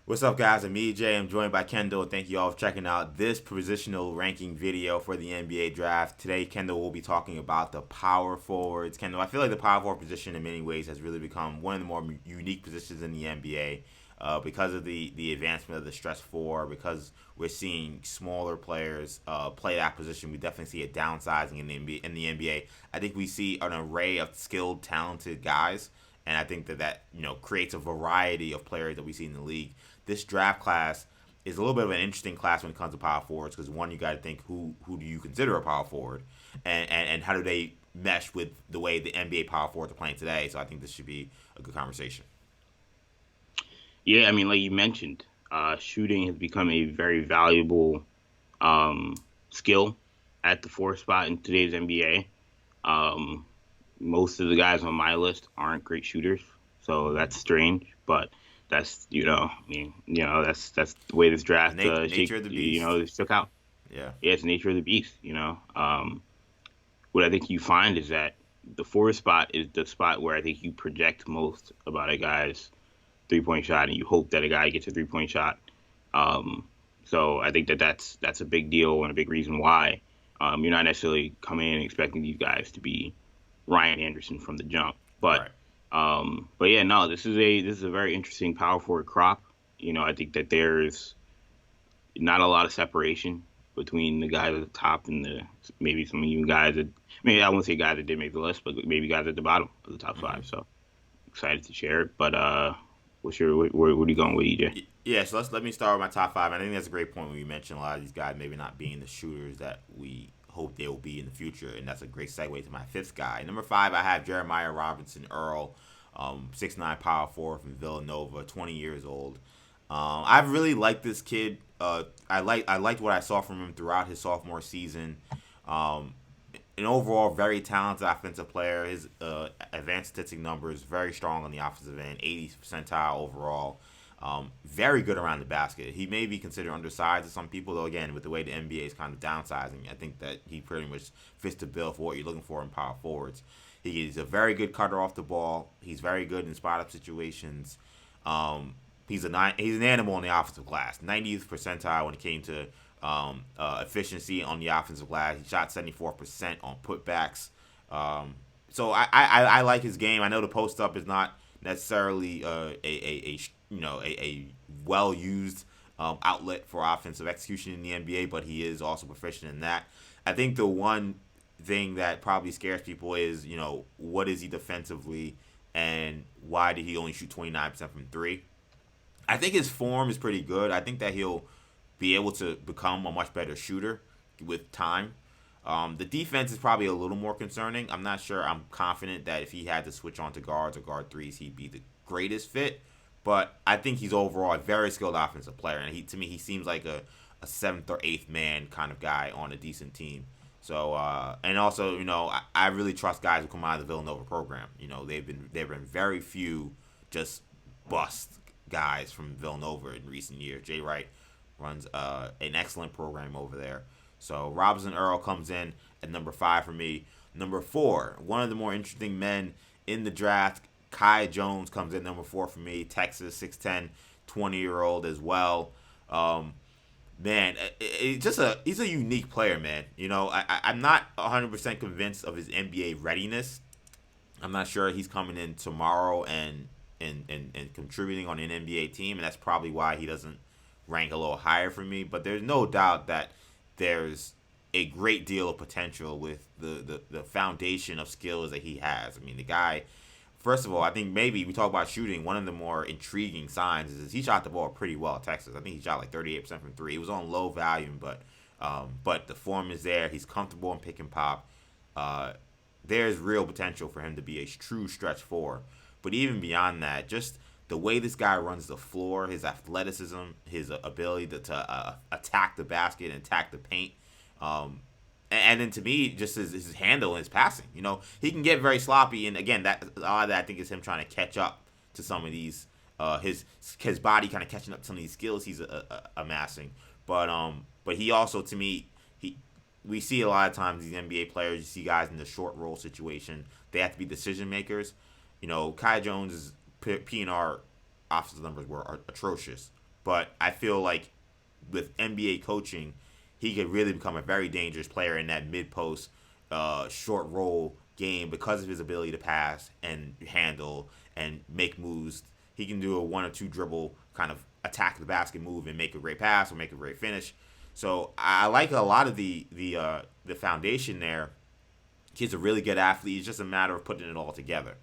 What's up, guys? I'm EJ. I'm joined by Kendall. Thank you all for checking out this positional ranking video for the NBA draft. Today, Kendall will be talking about the power forwards. Kendall, I feel like the power forward position in many ways has really become one of the more unique positions in the NBA because of the advancement of the stretch four, because we're seeing smaller players play that position. We definitely see a downsizing in the NBA. I think we see an array of skilled, talented guys, and I think that creates a variety of players that we see in the league. This draft class is a little bit of an interesting class when it comes to power forwards because one, you got to think who do you consider a power forward, and how do they mesh with the way the NBA power forwards are playing today. So I think this should be a good conversation. Yeah, I mean, like you mentioned, shooting has become a very valuable skill at the fourth spot in today's NBA. Most of the guys on my list aren't great shooters, so that's strange. But that's that's the way this draft Nature of the beast. shook out. Yeah. Yeah, it's the nature of the beast. What I think you find is that the fourth spot is the spot where I think you project most about a guy's 3-point shot, and you hope that a guy gets a 3-point shot. So I think that's a big deal and a big reason why you're not necessarily coming in expecting these guys to be Ryan Anderson from the jump. But yeah, no, this is a very interesting power forward crop. I think that there's not a lot of separation between the guys at the top and maybe some of you guys that maybe I won't say guys that did make the list, but maybe guys at the bottom of the top five. So excited to share it. But where are you going with, EJ? Yeah, so let me start with my top five. I think that's a great point when you mentioned a lot of these guys maybe not being the shooters that we hope they will be in the future, and that's a great segue to my fifth guy. Number five, I have Jeremiah Robinson-Earl, 6'9" power forward from Villanova, 20 years old. I've really liked this kid. I liked what I saw from him throughout his sophomore season. An overall very talented offensive player. His advanced statistic numbers very strong on the offensive end, 80th percentile overall. Very good around the basket. He may be considered undersized to some people, though. Again, with the way the NBA is kind of downsizing, I think that he pretty much fits the bill for what you're looking for in power forwards. He's a very good cutter off the ball. He's very good in spot up situations. He's an animal in the offensive glass. 90th percentile when it came to efficiency on the offensive glass. He shot 74% on putbacks. So I like his game. I know the post up is not necessarily a well used outlet for offensive execution in the NBA, but he is also proficient in that. I think the one thing that probably scares people is what is he defensively and why did he only shoot 29% from three. I think his form is pretty good. I think that he'll be able to become a much better shooter with time. The defense is probably a little more concerning. I'm not sure. I'm confident that if he had to switch on to guards or guard threes, he'd be the greatest fit. But I think he's overall a very skilled offensive player, and to me, he seems like a seventh or eighth man kind of guy on a decent team. So and also, I really trust guys who come out of the Villanova program. They've been very few just bust guys from Villanova in recent years. Jay Wright runs an excellent program over there. So Robinson-Earl comes in at number five for me. Number four, one of the more interesting men in the draft, Kai Jones comes in number four for me. Texas, 6'10", 20-year-old as well. Man, he's a unique player, man. I'm not 100% convinced of his NBA readiness. I'm not sure he's coming in tomorrow and contributing on an NBA team, and that's probably why he doesn't rank a little higher for me. But there's no doubt that there's a great deal of potential with the foundation of skills that he has. I mean, the guy, first of all, I think maybe we talk about shooting. One of the more intriguing signs is he shot the ball pretty well at Texas. I think he shot like 38% from three. It was on low volume, but the form is there. He's comfortable in pick and pop. There's real potential for him to be a true stretch four. But even beyond that, just the way this guy runs the floor, his athleticism, his ability to attack the basket and attack the paint, and then to me, just his handle and his passing. He can get very sloppy, and again, that a lot of that I think is him trying to catch up to some of these his body kind of catching up to some of these skills he's amassing. But he also, to me, we see a lot of times these NBA players, you see guys in the short roll situation, they have to be decision makers. Kai Jones' PNR offensive numbers were atrocious But I feel like with NBA coaching, he could really become a very dangerous player in that mid-post, short roll game because of his ability to pass and handle and make moves. He can do a 1 or 2 dribble kind of attack the basket move and make a great pass or make a great finish. So I like a lot of the foundation there. Kid's a really good athlete. It's just a matter of putting it all together.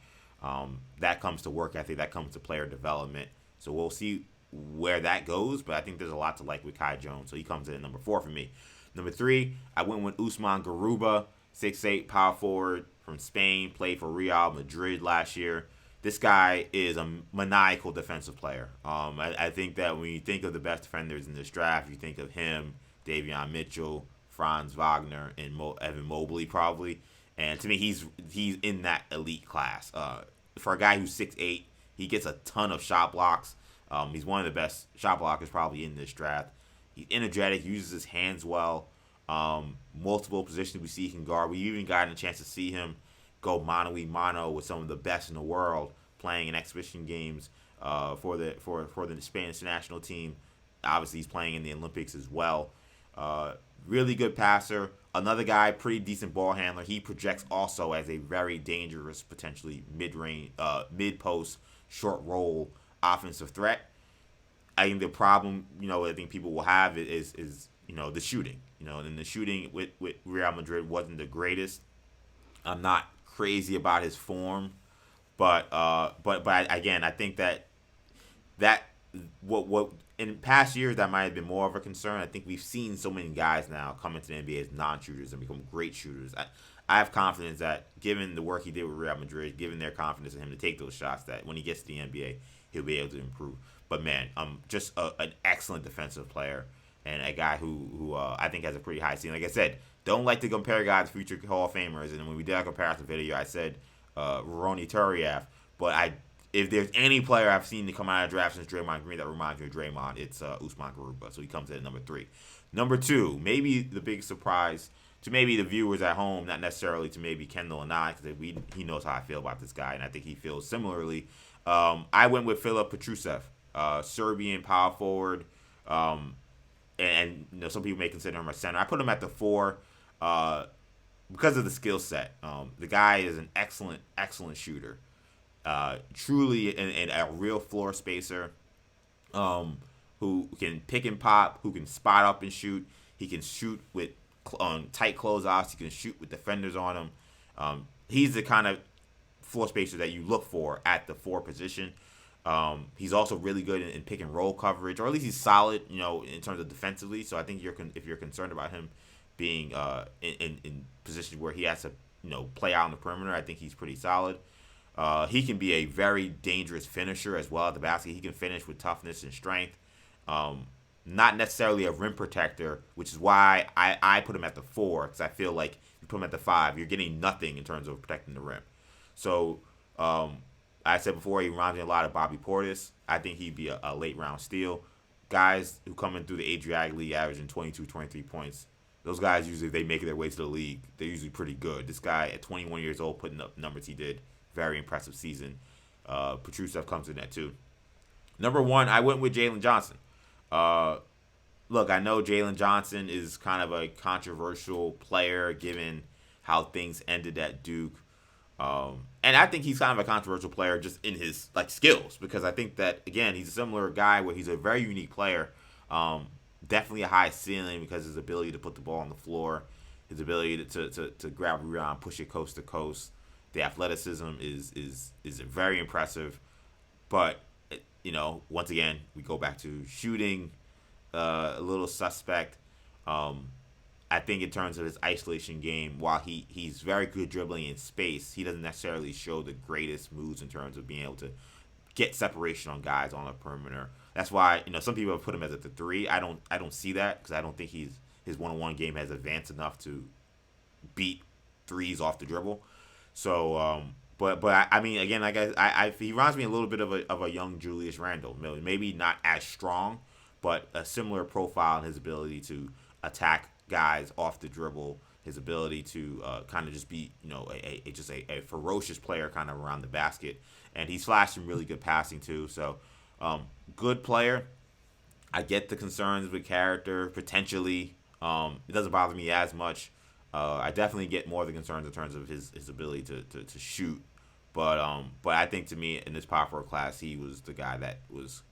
That comes to work ethic. That comes to player development. So we'll see where that goes, but I think there's a lot to like with Kai Jones. So he comes in at number 4 for me. Number 3, I went with USMAN GARUBA, 6'8", power forward from Spain, played for Real Madrid last year. This guy is a maniacal defensive player. I think that when you think of the best defenders in this draft, you think of him, Davion Mitchell, Franz Wagner, and Evan Mobley probably. And to me, he's in that elite class. For a guy who's 6'8", he gets a ton of shot blocks. He's one of the best shot blockers probably in this draft. He's energetic, uses his hands well. Multiple positions we see he can guard. We even got a chance to see him go mano-a-mano with some of the best in the world playing in exhibition games for the Spanish national team. Obviously, he's playing in the Olympics as well. Really good passer. Another guy, pretty decent ball handler. He projects also as a very dangerous, potentially mid-range, mid-post, short roll offensive threat. I think the problem, I think people will have is the shooting. And the shooting with Real Madrid wasn't the greatest. I'm not crazy about his form, but again, I think that what in past years that might have been more of a concern. I think we've seen so many guys now come into the NBA as non-shooters and become great shooters. I have confidence that given the work he did with Real Madrid, given their confidence in him to take those shots, that when he gets to the NBA, he'll be able to improve. But man, just an excellent defensive player and a guy who I think has a pretty high ceiling. Like I said, don't like to compare guys to future Hall of Famers. And when we did our comparison video, I said Ronny Turiaf. But if there's any player I've seen to come out of the draft since Draymond Green that reminds me of Draymond, it's USMAN GARUBA. So he comes in at number 3. Number 2, maybe the big surprise to maybe the viewers at home, not necessarily to maybe Kendall and I, because he knows how I feel about this guy, and I think he feels similarly. I went with FILIP PETRUSEV, Serbian power forward, and some people may consider him a center. I put him at the 4 because of the skill set. The guy is an excellent shooter. Truly a real floor spacer, who can pick and pop, who can spot up and shoot. He can shoot with tight closeouts. He can shoot with defenders on him. He's the kind of floor spacer that you look for at the 4 position. He's also really good in pick and roll coverage, or at least he's solid, in terms of defensively. So I think if you're concerned about him being in positions where he has to play out on the perimeter, I think he's pretty solid. He can be a very dangerous finisher as well at the basket. He can finish with toughness and strength. Not necessarily a rim protector, which is why I put him at the 4, because I feel like you put him at the 5, you're getting nothing in terms of protecting the rim. So I said before, he reminds me a lot of Bobby Portis. I think he'd be a late round steal. Guys who come in through the Adriatic League averaging 22, 23 points. Those guys usually, if they make their way to the league, they're usually pretty good. This guy at 21 years old putting up numbers he did. Very impressive season. Petrusev comes in at 2. Number 1, I went with Jalen Johnson. Look, I know Jalen Johnson is kind of a controversial player given how things ended at Duke. And I think he's kind of a controversial player just in his skills, because I think that, again, he's a similar guy where he's a very unique player. Definitely a high ceiling because of his ability to put the ball on the floor, his ability to grab a rebound, push it coast to coast. The athleticism is very impressive, but once again we go back to shooting, a little suspect. I think in terms of his isolation game, while he's very good dribbling in space, he doesn't necessarily show the greatest moves in terms of being able to get separation on guys on the perimeter. That's why some people have put him as at the 3. I don't see that, because I don't think his one-on-one game has advanced enough to beat threes off the dribble. So, but I mean, again, he reminds me a little bit of a young Julius Randle. Maybe not as strong, but a similar profile in his ability to attack guys off the dribble. His ability to kind of just be, a ferocious player kind of around the basket, and he's flashed some really good passing too. So, good player. I get the concerns with character potentially. It doesn't bother me as much. I definitely get more of the concerns in terms of his ability to shoot. But I think to me in this power forward class, he was the guy that was.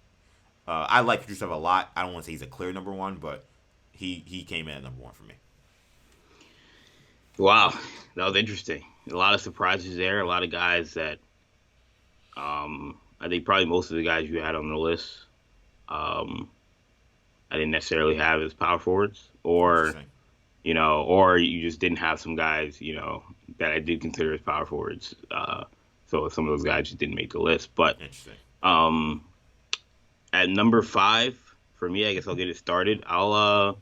I like Petrusev a lot. I don't want to say he's a clear number one, but he came in at number one for me. Wow, that was interesting. A lot of surprises there. A lot of guys that I think probably most of the guys you had on the list, I didn't necessarily have as power forwards, or or you just didn't have some guys, that I did consider as power forwards. So some of those guys just didn't make the list. But at number 5 for me, I guess I'll get it started. I'll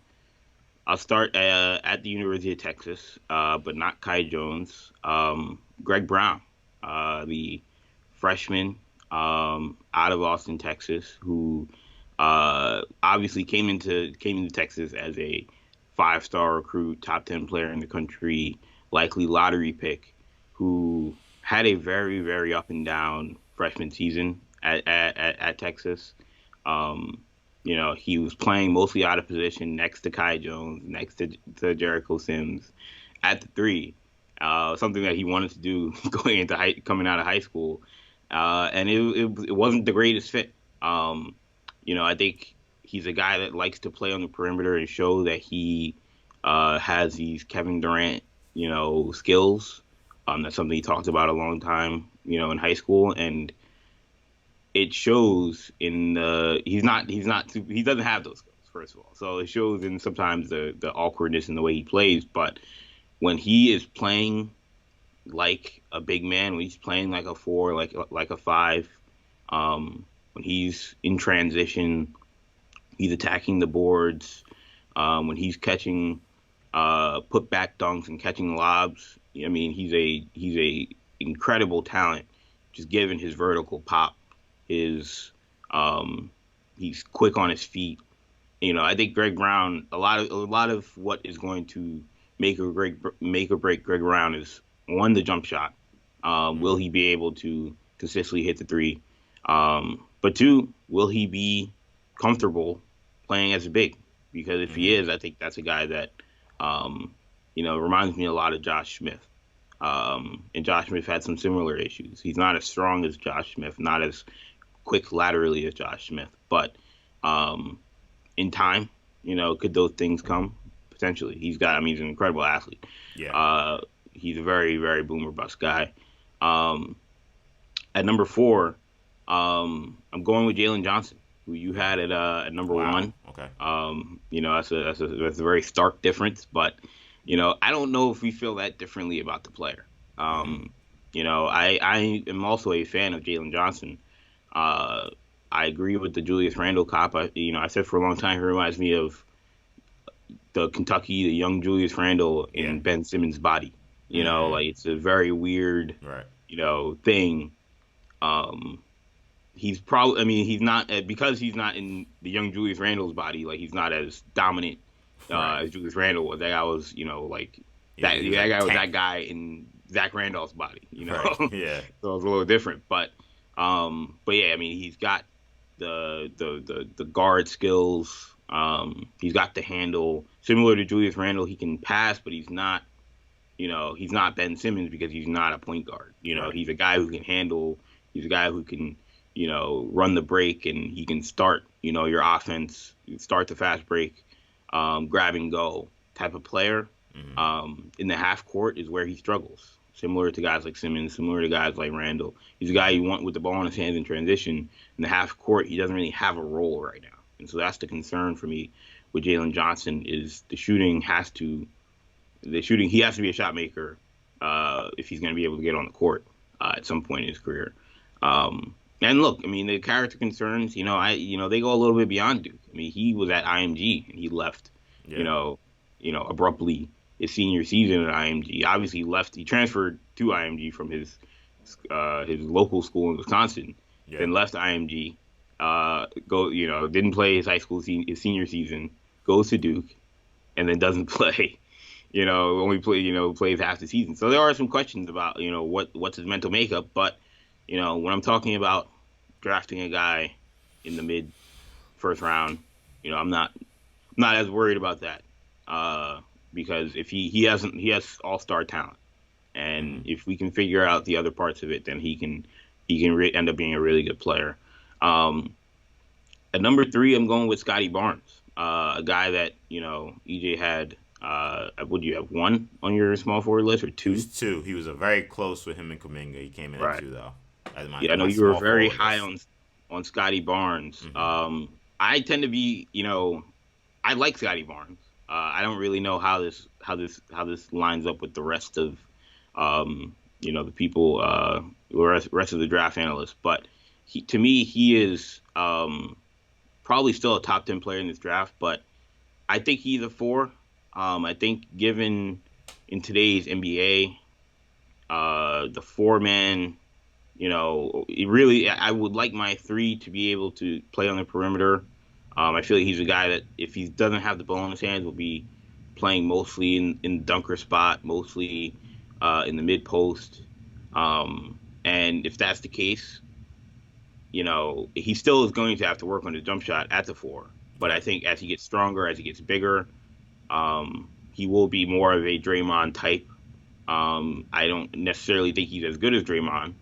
start at the University of Texas, but not Kai Jones. Greg Brown, the freshman out of Austin, Texas, who obviously came into Texas as a 5-star recruit, top 10 player in the country, likely lottery pick, who had a very, very up and down freshman season at Texas. He was playing mostly out of position next to Kai Jones, next to Jericho Sims at the 3, something that he wanted to do coming out of high school. And it wasn't the greatest fit. I think he's a guy that likes to play on the perimeter and show that he has these Kevin Durant, skills. That's something he talked about a long time, in high school, and it shows in he doesn't have those skills, first of all. So it shows in sometimes the awkwardness in the way he plays. But when he is playing like a big man, when he's playing like a 4, like a 5, when he's in transition, he's attacking the boards, when he's catching put back dunks and catching lobs. I mean, he's a incredible talent, just given his vertical pop. He's quick on his feet. I think Greg Brown, a lot of what is going to make or break Greg Brown is, 1, the jump shot. Will he be able to consistently hit the 3? But 2, will he be comfortable playing as a big? Because if he is, I think that's a guy that, reminds me a lot of Josh Smith. And Josh Smith had some similar issues. He's not as strong as Josh Smith, not as quick laterally as Josh Smith. But in time, could those things come? Potentially. He's an incredible athlete. Yeah. He's a very, very boomer bust guy. At number 4, I'm going with Jalen Johnson, who you had at number 1. Okay. That's a very stark difference, but I don't know if we feel that differently about the player. I am also a fan of Jalen Johnson. I agree with the Julius Randle cop. I said for a long time he reminds me of the young Julius Randle in Ben Simmons' body. It's a very weird, thing. He's probably, he's not, because he's not in the young Julius Randle's body, he's not as dominant as Julius Randle was. That guy was, that guy was that guy in Zach Randolph's body, Right. Yeah. So it's a little different. But yeah, he's got the guard skills. He's got the handle. Similar to Julius Randle, he can pass, but he's not, he's not Ben Simmons because he's not a point guard. He's a guy who can handle. He's a guy who can, run the break, and he can start, your offense, start the fast break, grab and go type of player. In the half court is where he struggles. Similar to guys like Simmons, similar to guys like Randle. He's a guy you want with the ball in his hands in transition. In the half court, he doesn't really have a role right now. And so that's the concern for me with Jalen Johnson is he has to be a shot maker if he's going to be able to get on the court at some point in his career. And look, the character concerns, they go a little bit beyond Duke. He was at IMG and he left, abruptly his senior season at IMG. Obviously, he transferred to IMG from his local school in Wisconsin, then left IMG, didn't play his high school his senior season, goes to Duke, and then doesn't play. Only plays half the season. So there are some questions about what's his mental makeup. But when I'm talking about drafting a guy in the mid first round, I'm not as worried about that because if he has all-star talent, and if we can figure out the other parts of it, then he can end up being a really good player. At number 3, I'm going with Scottie Barnes, a guy that EJ had. Would you have 1 on your small forward list or 2? He was 2. He was a very close with him and Kuminga. He came in at Right. 2 though. I know you were very high on Scottie Barnes. Mm-hmm. I tend to be, I like Scottie Barnes. I don't really know how this lines up with the rest of, the people, the rest of the draft analysts. But to me, he is probably still a top 10 player in this draft. But I think he's a 4. I think given in today's NBA, the 4-man, I would like my 3 to be able to play on the perimeter. I feel like he's a guy that if he doesn't have the ball in his hands, will be playing mostly in the dunker spot, mostly in the mid post. And if that's the case, he still is going to have to work on the jump shot at the 4. But I think as he gets stronger, as he gets bigger, he will be more of a Draymond type. I don't necessarily think he's as good as Draymond.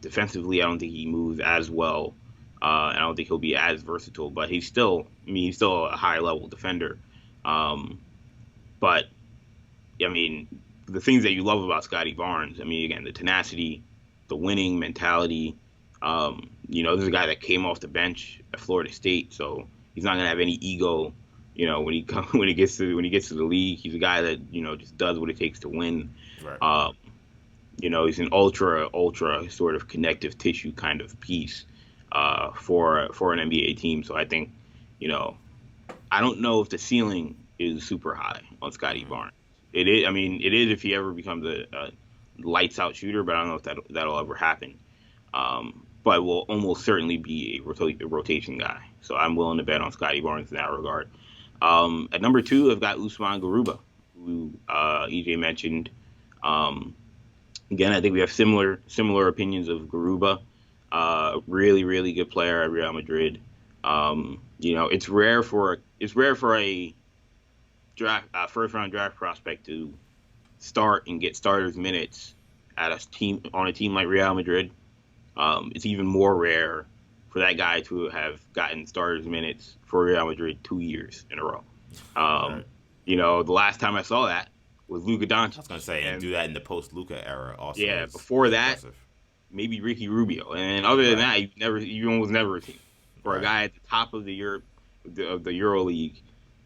Defensively, I don't think he moves as well. I don't think he'll be as versatile, but he's still a high level defender. But the things that you love about Scottie Barnes, again, the tenacity, the winning mentality. This is a guy that came off the bench at Florida State, so he's not gonna have any ego. When he gets to the league, he's a guy that just does what it takes to win. Right. He's an ultra sort of connective tissue kind of piece for an NBA team. So I think, I don't know if the ceiling is super high on Scottie Barnes. It is. It is if he ever becomes a lights out shooter, but I don't know if that'll ever happen. But will almost certainly be a rotation guy. So I'm willing to bet on Scottie Barnes in that regard. At number 2, I've got USMAN GARUBA, who EJ mentioned. Again, I think we have similar opinions of GARUBA. Really, really good player at Real Madrid. It's rare for a draft first round draft prospect to start and get starters minutes on a team like Real Madrid. It's even more rare for that guy to have gotten starters minutes for Real Madrid 2 years in a row. Right. The last time I saw that was Luka Doncic. I was going to say, and do that in the post-Luka era also. Yeah, before that, maybe Ricky Rubio. And other than that, you almost never a team. For a guy at the top of the EuroLeague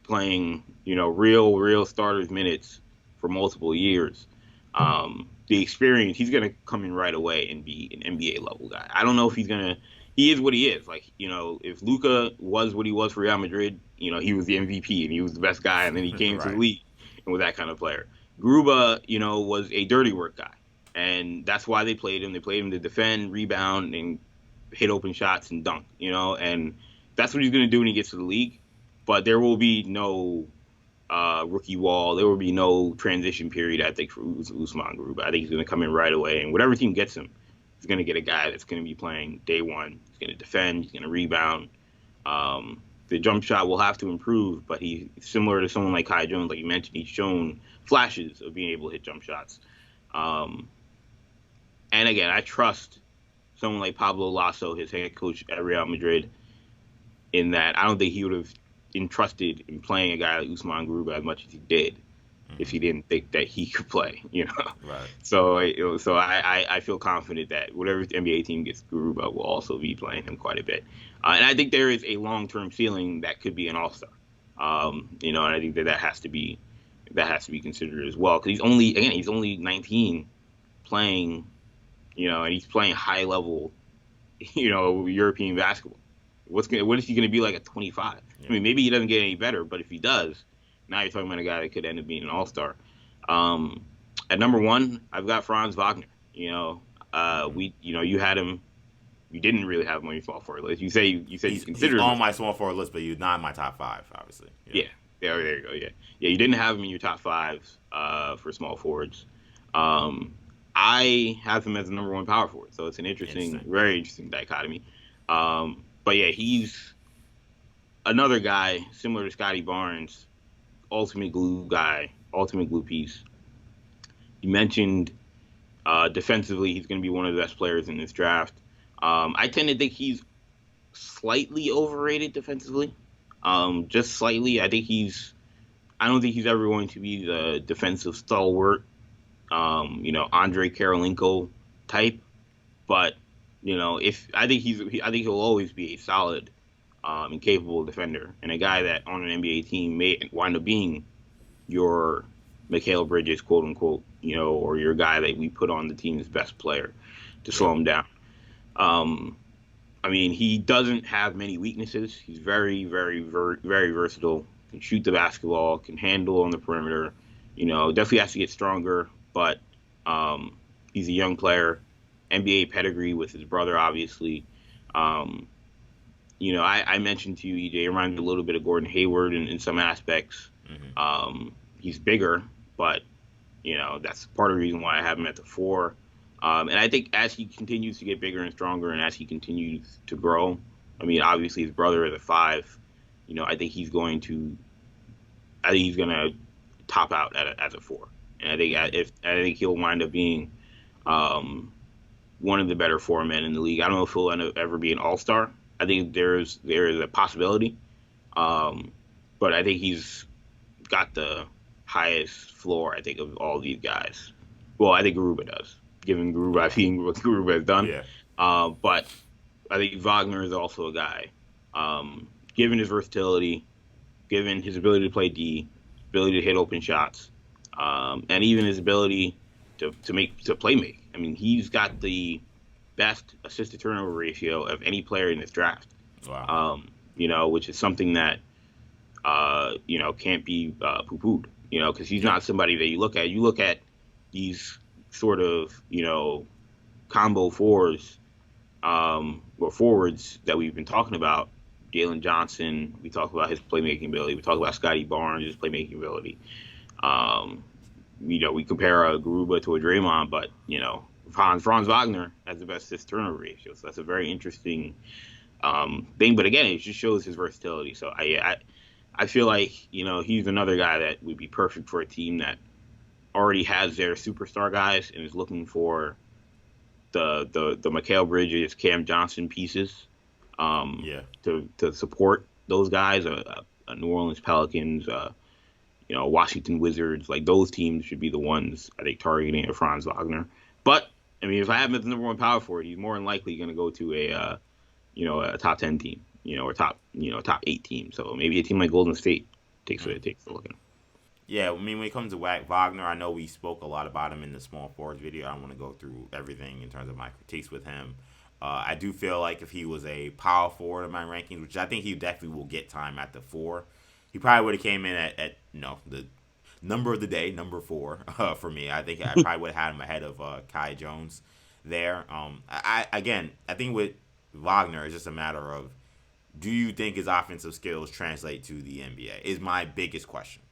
playing, real starters minutes for multiple years. The experience, he's going to come in right away and be an NBA level guy. I don't know if he is what he is. Like, if Luka was what he was for Real Madrid, he was the MVP and he was the best guy, and then he came to the league and was that kind of player. GARUBA, was a dirty work guy, and that's why they played him. They played him to defend, rebound, and hit open shots and dunk, and that's what he's going to do when he gets to the league. But there will be no rookie wall. There will be no transition period, I think, for USMAN GARUBA. I think he's going to come in right away, and whatever team gets him, he's going to get a guy that's going to be playing day one. He's going to defend. He's going to rebound. The jump shot will have to improve, but he's similar to someone like Kai Jones, like you mentioned. He's shown flashes of being able to hit jump shots. And again, I trust someone like Pablo Lasso, his head coach at Real Madrid, in that I don't think he would have entrusted in playing a guy like USMAN GARUBA as much as he did if he didn't think that he could play, Right. So I feel confident that whatever NBA team gets GARUBA will also be playing him quite a bit. And I think there is a long-term ceiling that could be an all-star. And I think that has to be considered as well, because he's only 19 playing, and he's playing high-level, European basketball. What is he going to be like at 25? Yeah. Maybe he doesn't get any better, but if he does, now you're talking about a guy that could end up being an all-star. At number 1, I've got Franz Wagner. You had him. You didn't really have him on your small forward list. You say he's considered on my small forward list, but you're not in my top 5, obviously. Yeah. There you go. Yeah. You didn't have him in your top 5 for small forwards. I have him as the number 1 power forward, so it's an very interesting dichotomy. But yeah, he's another guy similar to Scottie Barnes, ultimate glue guy, ultimate glue piece. You mentioned defensively, he's going to be one of the best players in this draft. I tend to think he's slightly overrated defensively, just slightly. I don't think he's ever going to be the defensive stalwart, Andre Karolinko type. But I think he'll always be a solid and capable defender, and a guy that on an NBA team may wind up being your Mikal Bridges, quote unquote, or your guy that we put on the team's best player to slow him down. He doesn't have many weaknesses. He's very, very, very, very versatile. Can shoot the basketball, can handle on the perimeter. Definitely has to get stronger, but he's a young player. NBA pedigree with his brother, obviously. I mentioned to you, EJ, he reminds me a little bit of Gordon Hayward in some aspects. Mm-hmm. He's bigger, but, that's part of the reason why I have him at the 4. And I think as he continues to get bigger and stronger and as he continues to grow, obviously his brother is a 5. I think he's going to top out as a 4. And I think he'll wind up being one of the better 4 men in the league. I don't know if he'll ever be an all-star. I think there is a possibility. But I think he's got the highest floor, I think, of all these guys. Well, I think GARUBA does, given GARUBA, I've seen what GARUBA has done. Yeah. But I think Wagner is also a guy. Given his versatility, given his ability to play D, ability to hit open shots, and even his ability to play make. He's got the best assist to turnover ratio of any player in this draft. Wow. Which is something that can't be poo-pooed. Because he's not somebody that you look at. You look at these sort of combo 4s or forwards that we've been talking about. Jalen Johnson, we talk about his playmaking ability. We talk about Scottie Barnes, his playmaking ability. We compare a GARUBA to a Draymond, but, Franz Wagner has the best assist turnover ratio. So that's a very interesting thing. But again, it just shows his versatility. So I feel like, he's another guy that would be perfect for a team that already has their superstar guys and is looking for the Mikal Bridges, Cam Johnson pieces. To support those guys, New Orleans Pelicans, Washington Wizards, like those teams should be the ones I think targeting a Franz Wagner. But if I have him as the number 1 power forward, he's more than likely going to go to a top 10 team, or top 8 team. So maybe a team like Golden State takes a look at him. Yeah, when it comes to Wagner, I know we spoke a lot about him in the small forwards video. I don't want to go through everything in terms of my critiques with him. I do feel like if he was a power forward in my rankings, which I think he definitely will get time at the 4, he probably would have came in at the number of the day, number 4 for me. I think I probably would have had him ahead of Kai Jones there. I think with Wagner, it's just a matter of, do you think his offensive skills translate to the NBA is my biggest question.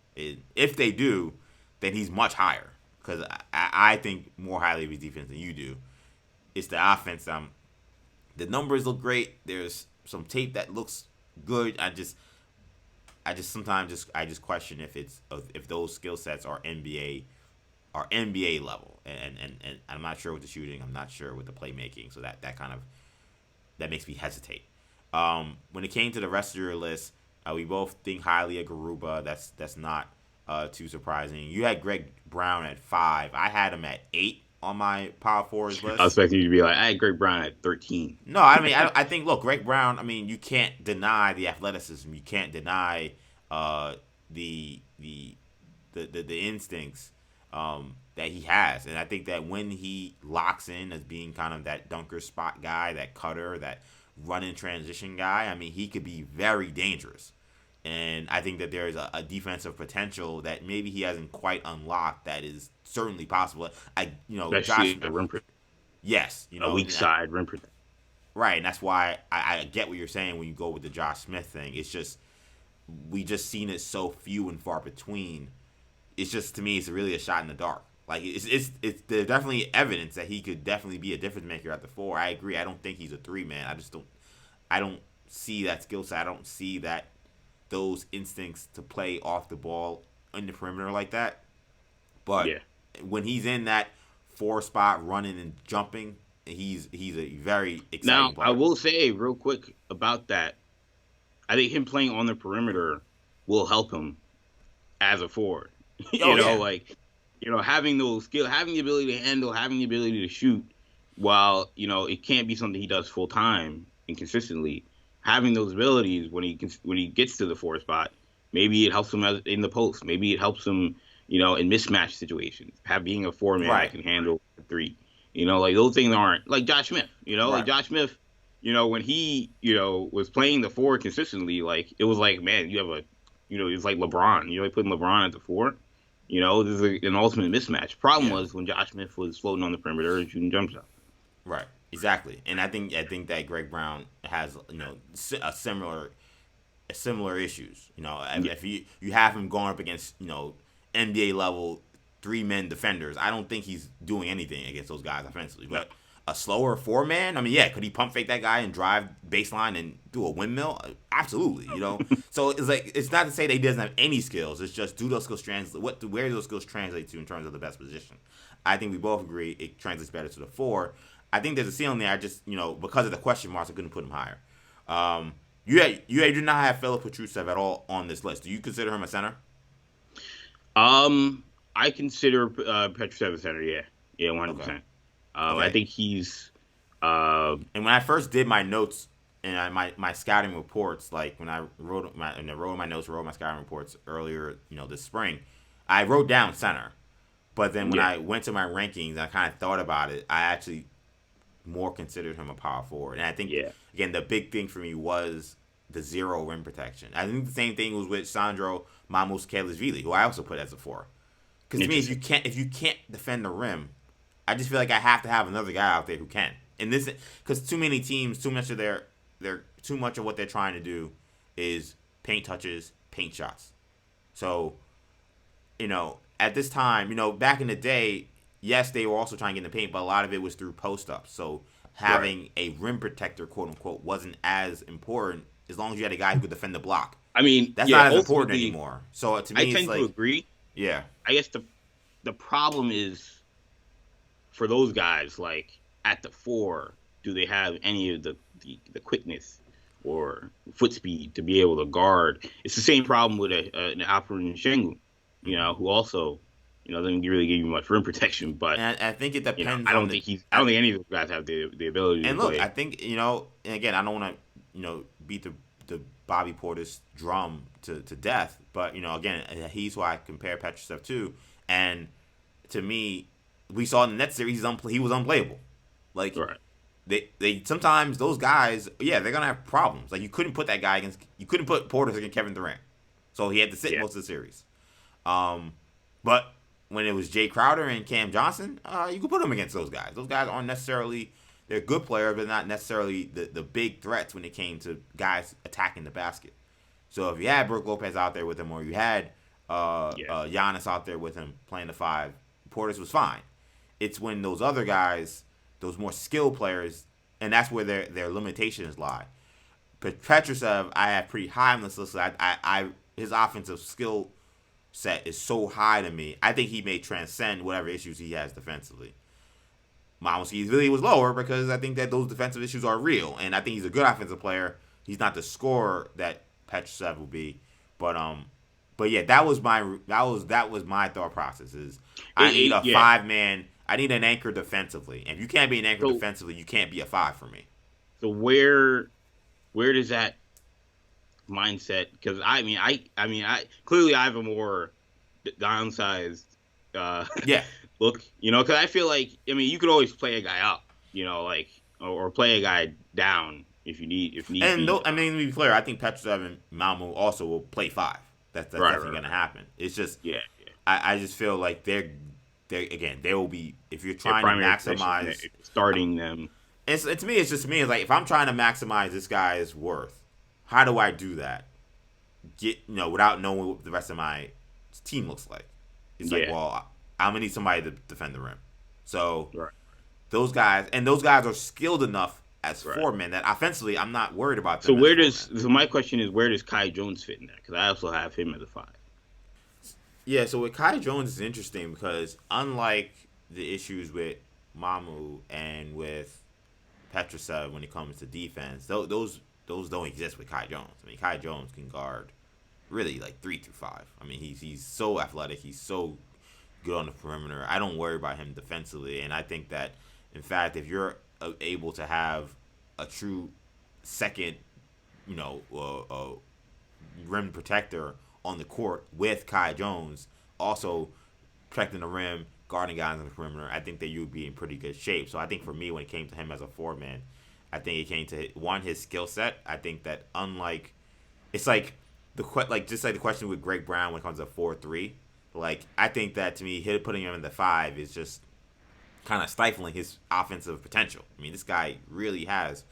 If they do, then he's much higher, because I think more highly of his defense than you do. It's the offense. The numbers look great. There's some tape that looks good. I just sometimes question if those skill sets are NBA level, and I'm not sure with the shooting. I'm not sure with the playmaking. So that makes me hesitate. When it came to the rest of your list, we both think highly of GARUBA. That's not too surprising. You had Greg Brown at 5. I had him at 8 on my power forwards list. I was expecting you to be like, I had Greg Brown at 13. No, I think, look, Greg Brown, you can't deny the athleticism. You can't deny the instincts that he has. And I think that when he locks in as being kind of that dunker spot guy, that cutter, that run-in transition guy, he could be very dangerous. And I think that there's a defensive potential that maybe he hasn't quite unlocked that is certainly possible. Especially the rim protector. Yes. A weak side rim protector. Right, and that's why I get what you're saying when you go with the Josh Smith thing. It's just, we just seen it so few and far between. It's just, to me, it's really a shot in the dark. Like, it's there's definitely evidence that he could definitely be a difference maker at the 4. I agree. I don't think he's a 3 man. I don't see that skill set. I don't see that those instincts to play off the ball in the perimeter like that. But when he's in that 4 spot running and jumping, he's a very exciting player. I will say real quick about that. I think him playing on the perimeter will help him as a forward. Having those skills, having the ability to handle, having the ability to shoot, while it can't be something he does full time and consistently. Having those abilities when he gets to the 4 spot, maybe it helps him in the post. Maybe it helps him, in mismatch situations. Being a 4-man that can handle the 3. Like those things aren't like Josh Smith. Like Josh Smith. When he was playing the 4 consistently, like it was like, man, you have a, it's like LeBron. Putting LeBron at the 4. This is an ultimate mismatch. Problem was when Josh Smith was floating on the perimeter and shooting jump shots. Right. Exactly. And I think that Greg Brown has a similar issues. If you have him going up against NBA level 3-man defenders, I don't think he's doing anything against those guys offensively. But a slower 4-man, could he pump fake that guy and drive baseline and do a windmill? Absolutely. So it's like, it's not to say that he doesn't have any skills. It's just, do those skills translate? Where do those skills translate to in terms of the best position? I think we both agree it translates better to the 4. I think there's a ceiling there. I just, because of the question marks, I couldn't put him higher. You do not have Filip PETRUSEV at all on this list. Do you consider him a center? I consider PETRUSEV a center. Yeah, 100%. Okay. I think he's. And when I first did my notes and my scouting reports, like when I wrote my scouting reports earlier, this spring, I wrote down center. But then when I went to my rankings, I kind of thought about it. I actually more considered him a power forward. And I think, again, the big thing for me was the 0 rim protection. I think the same thing was with Sandro Mamukelashvili, who I also put as a 4. Because to me, if you can't defend the rim, I just feel like I have to have another guy out there who can. And this, because too many teams, too much of what they're trying to do is paint touches, paint shots. So, at this time, back in the day, yes, they were also trying to get in the paint, but a lot of it was through post-ups. So having a rim protector, quote-unquote, wasn't as important as long as you had a guy who could defend the block. That's not as important anymore. So to me, I tend to agree. Yeah. I guess the problem is, for those guys, like, at the 4, do they have any of the quickness or foot speed to be able to guard? It's the same problem with an Alperen Sengun, who also, doesn't really give you much rim protection. But and I think it depends. I don't think any of those guys have the ability. And to look, play. I think and again, I don't want to beat the Bobby Portis drum to death, but again, he's who I compare PETRUSEV to, and to me, we saw in the Nets series he was unplayable. Like they sometimes those guys, they're gonna have problems. Like you couldn't put Portis against Kevin Durant, so he had to sit most of the series. But when it was Jay Crowder and Cam Johnson, you could put them against those guys. Those guys aren't necessarily, they're good players, but not necessarily the big threats when it came to guys attacking the basket. So if you had Brook Lopez out there with him, or you had Giannis out there with him playing the 5, Portis was fine. It's when those other guys, those more skilled players, and that's where their limitations lie. But PETRUSEV, I have pretty high on this list. His offensive skill set is so high to me. I think he may transcend whatever issues he has defensively. Mamukelashvili was lower because I think that those defensive issues are real, and I think he's a good offensive player. He's not the scorer that PETRUSEV will be, but yeah, that was my thought process. I need a 5-man. I need an anchor defensively, and if you can't be an anchor defensively, you can't be a 5 for me. So where does that mindset? Because I clearly I have a more downsized look, because I feel like you could always play a guy up, or play a guy down if you need. And to be clear, I think PETRUSEV and Mamu also will play 5. That's definitely going to happen. It's just I just feel like they will be, if you're trying to maximize starting them. It's like, if I'm trying to maximize this guy's worth, how do I do that? Without knowing what the rest of my team looks like. It's like, well, I'm gonna need somebody to defend the rim. So those guys are skilled enough as Right. four men that offensively I'm not worried about So them as where four does men. so my question is, where does Kai Jones fit in that? Because I also have him as a 5. Yeah, so with Kai Jones is interesting because unlike the issues with Mamu and with PETRUSEV when it comes to defense, those don't exist with Kai Jones. I mean, Kai Jones can guard really like 3 through 5. I mean, he's so athletic. He's so good on the perimeter. I don't worry about him defensively, and I think that, in fact, if you're able to have a true second, rim protector on the court with Kai Jones, also protecting the rim, guarding guys on the perimeter, I think that you would be in pretty good shape. So I think for me, when it came to him as a 4-man, I think it came to his skill set. I think that unlike, it's like just like the question with Greg Brown when it comes to 4-3. Like, I think that to me, putting him in the 5 is just kind of stifling his offensive potential. I mean, this guy really has,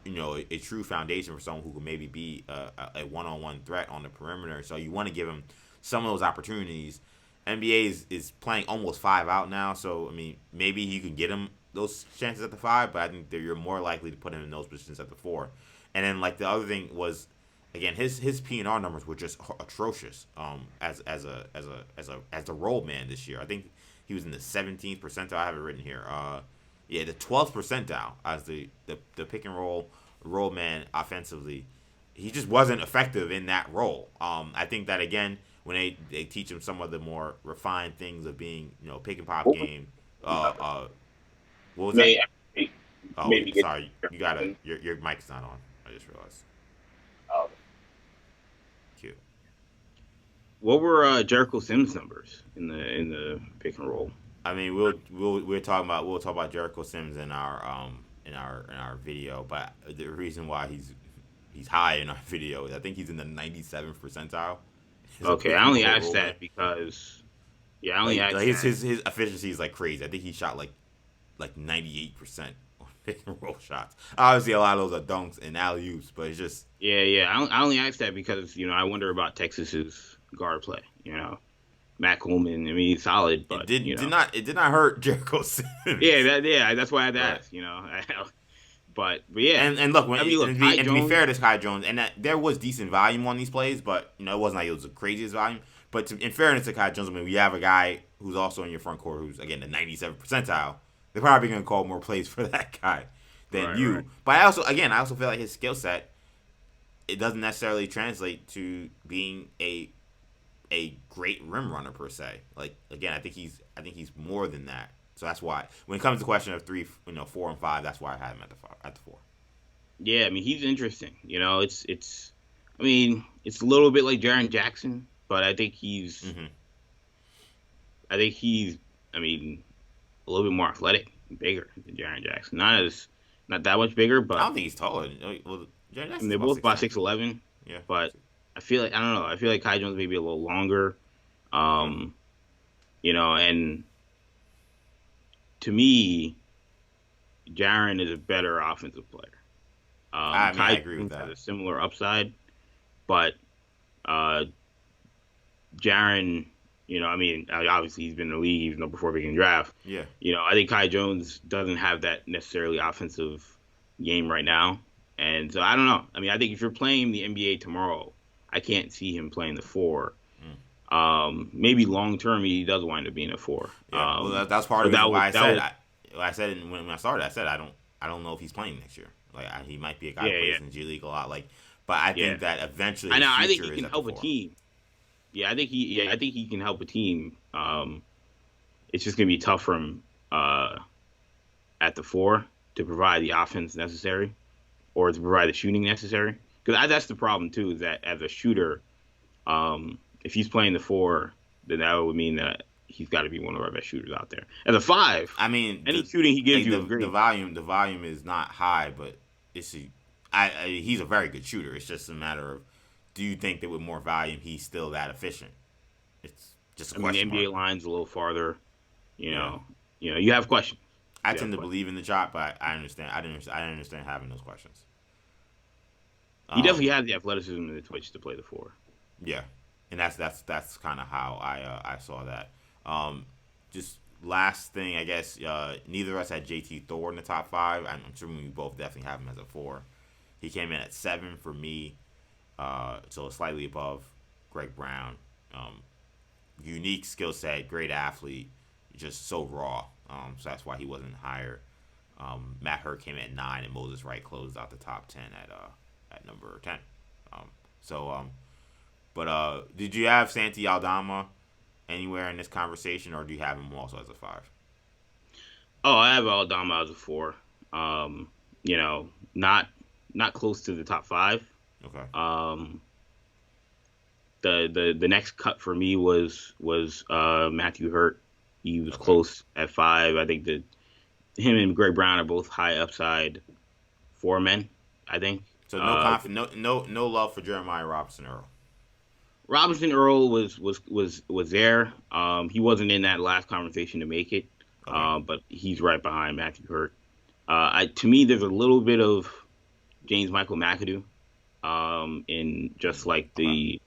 a true foundation for someone who could maybe be a one-on-one threat on the perimeter. So you want to give him some of those opportunities. NBA is playing almost 5 out now, so I mean, maybe you can get him those chances at the 5, but I think that you're more likely to put him in those positions at the 4. And then like the other thing was, again, his PNR numbers were just atrocious. As the role man this year, I think he was in the 17th percentile. I have it written here. The 12th percentile as the pick and role man offensively. He just wasn't effective in that role. I think that again, when they teach him some of the more refined things of being, pick and pop game. What was that? Oh, Maybe get. sorry, you gotta your mic's not on. I just realized. Oh. Cute. What were Jericho Sims' numbers in the pick and roll? I mean, we'll talk about Jericho Sims in our video, but the reason why he's high in our video is I think he's in the 97th percentile. Okay, I only asked that because I only asked his that. his efficiency is like crazy. I think he shot like 98% on pick and roll shots. Obviously, a lot of those are dunks and alley oops, but it's just I only asked that because I wonder about Texas's guard play. Matt Coleman. I mean, he's solid, but it did not hurt Jericho Sims. That's why I had to ask. But yeah, and look, to be fair to Kai Jones, and that there was decent volume on these plays, but it wasn't like it was the craziest volume. But in fairness to Kai Jones, I mean, we have a guy who's also in your front court who's again the 97th percentile. They're probably going to call more plays for that guy than you. Right. But I also feel like his skill set, it doesn't necessarily translate to being a great rim runner per se. Like again, I think he's more than that. So that's why when it comes to the question of 3, 4 and 5, that's why I had him at the 4. Yeah, I mean he's interesting. It's a little bit like Jaren Jackson, but I think he's a little bit more athletic and bigger than Jaren Jackson. Not that much bigger, but I don't think he's taller. Well, Jaren Jackson's they're both about 6'11". Yeah, but I feel like I feel like Kai Jones may be a little longer. And to me, Jaren is a better offensive player. I agree with that. Has a similar upside, but Jaren, obviously he's been in the league even before beginning draft. Yeah. I think Kai Jones doesn't have that necessarily offensive game right now, and so I don't know. I mean, I think if you're playing the NBA tomorrow, I can't see him playing the 4. Maybe long term he does wind up being a 4. Yeah, that's part of why I said when I started. I said I don't know if he's playing next year. Like he might be a guy who plays in G League a lot. Like, but I think that eventually I think he can help a team. Yeah, I think he can help a team. It's just gonna be tough for him at the 4 to provide the offense necessary or to provide the shooting necessary. Because that's the problem too, is that as a shooter, if he's playing the 4, then that would mean that he's got to be one of our best shooters out there. As a 5, I mean, any shooting he gives you, the volume is not high, but he's a very good shooter. It's just a matter of, do you think that with more volume he's still that efficient? It's just a question. The NBA line's a little farther. You have questions. I tend to believe in the job, but I understand. I didn't understand having those questions. He definitely has the athleticism and the twitch to play the 4. Yeah, and that's kind of how I saw that. Just last thing, I guess, neither of us had JT Thor in the top 5. I'm assuming we both definitely have him as a 4. He came in at 7 for me, so slightly above Greg Brown. Unique skill set, great athlete, just so raw. So that's why he wasn't higher. Matt Hurt came in at 9, and Moses Wright closed out the top 10 at number 10. But did you have Santi Aldama anywhere in this conversation, or do you have him also as a 5? Oh, I have Aldama as a 4. Not close to the top 5. Okay. The next cut for me was Matthew Hurt. He was close at 5. I think that him and Greg Brown are both high upside 4 men, I think. So no love for Jeremiah Robinson-Earl. Robinson-Earl was there. He wasn't in that last conversation to make it, but he's right behind Matthew Hurt. To me, there's a little bit of James Michael McAdoo in just like the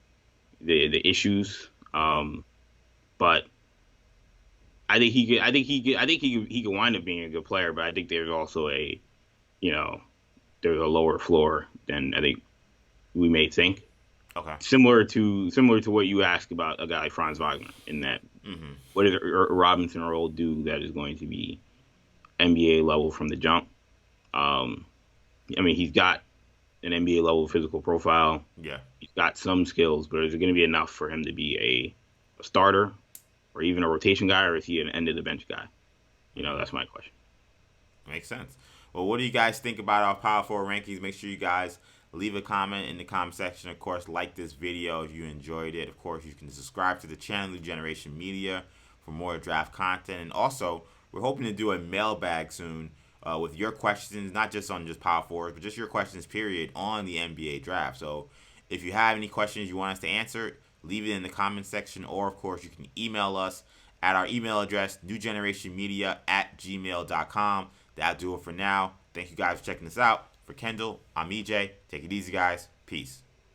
issues, but I think he could wind up being a good player. But I think there's also there's a lower floor than I think we may think. Okay. Similar to what you asked about a guy like Franz Wagner, in that what does Robinson-Earl do that is going to be NBA level from the jump? He's got an NBA level physical profile. Yeah. He's got some skills, but is it going to be enough for him to be a starter or even a rotation guy, or is he an end of the bench guy? That's my question. Makes sense. Well, what do you guys think about our Power 4 rankings? Make sure you guys leave a comment in the comment section. Of course, like this video if you enjoyed it. Of course, you can subscribe to the channel, New Generation Media, for more draft content. And also, we're hoping to do a mailbag soon with your questions, not just on just Power 4s, but just your questions, period, on the NBA draft. So if you have any questions you want us to answer, leave it in the comment section. Or, of course, you can email us at our email address, newgenerationmedia@gmail.com. That'll do it for now. Thank you guys for checking us out. For Kendall, I'm EJ. Take it easy, guys. Peace.